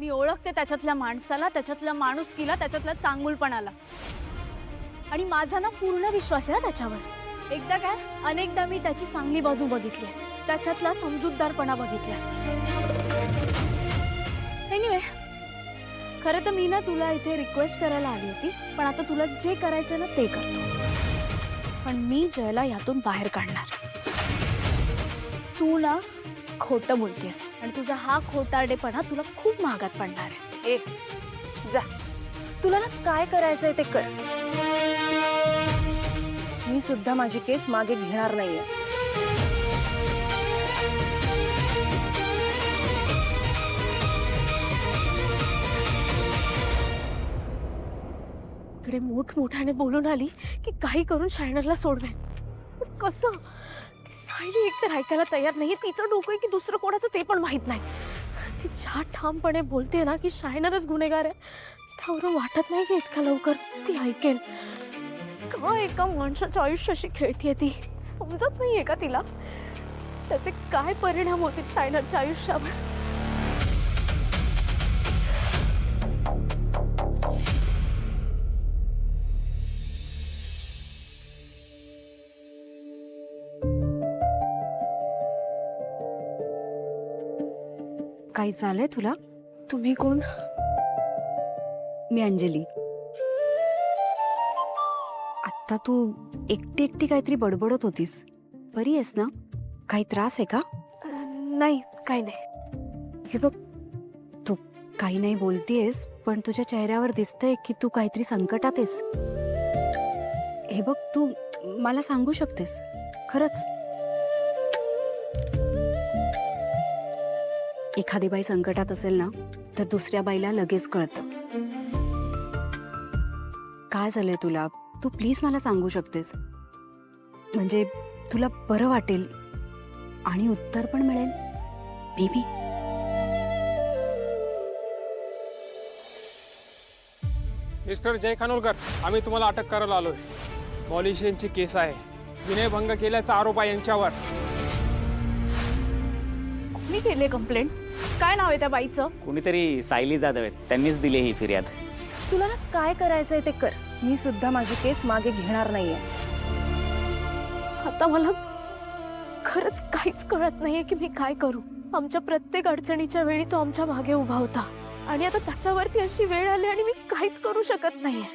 मी ओळखते त्याच्यातल्या माणसाला, त्याच्यातल्या माणुसकीला, त्याच्यातल्या चांगुलपणाला. आणि माझा ना पूर्ण विश्वास आहे त्याच्यावर. एकदा काय, अनेकदा मी त्याची चांगली बाजू बघितली, त्याच्यातला समजूतदारपणा बघितला. एनिवे, खरं तर मी ना तुला इथे रिक्वेस्ट करायला आली होती, पण आता तुला जे करायचं ना ते करतो. पण मी जयला यातून बाहेर काढणार. तू ना खोटं बोलतेस आणि तुझा हा खोटारडेपणा तुला खूप महागात पडणार आहे. ए जा, तुला ना काय करायचंय ते कर. मी सुद्धा माझी केस मागे घेणार नाहीये. इकडे मोठमोठ्याने बोलून आली की काही करून शायनरला सोडवेन. पण कसं? ती सायली एकतर ऐकायला तयार नाही. तिचं डोकं आहे की दुसरं कोणाचं ते पण माहित नाही. ती ज्या ठामपणे बोलते ना की शायनरच गुन्हेगार आहे, त्यावरून वाटत नाही की इतका लवकर ती ऐकेल. का एका माणसाच्या आयुष्याशी खेळतीये ती? समजत नाहीये का तिला त्याचे काय परिणाम होतील शायनरच्या आयुष्यावर? काही झालंय तुला? तुम्ही कोण? मी अंजली. आता तू एकटी एकटी काहीतरी बडबडत होतीस. बरी आहेस ना? काही त्रास आहे का? नाही, काही नाही. हे बघ, तू काही नाही बोलतीयस, पण तुझ्या चेहऱ्यावर दिसतंय की तू काहीतरी संकटात आहेस. हे बघ, तू मला सांगू शकतेस खरंच. एखादी बाई संकटात असेल ना, तर दुसऱ्या बाईला लगेच कळतं. काय झालंय तुला? तू प्लीज मला सांगू शकतेस, म्हणजे तुला बरं वाटेल आणि उत्तर पण मिळेल मे बी. मिस्टर जय खानोलकर, आम्ही तुम्हाला अटक करायला आलोय. पॉलिशियनची केस आहे. विनयभंग केल्याचा आरोप आहे यांच्यावर. मी केली कंप्लेंट. काय नाव आहे त्या बाईचं? कुणीतरी सायली जाधव आहेत, त्यांनीच दिली ही फिर्याद. तुला ना काय करायचंय ते कर. मी सुद्धा माझी केस मागे घेणार नाहीये. आता मला खरंच काहीच कळत नाहीये की मी काय करू. आमच्या प्रत्येक अडचणीच्या वेळी तो आमच्या मागे उभा होता आणि आता त्याच्यावरती अशी वेळ आली आणि मी काहीच करू शकत नाहीये.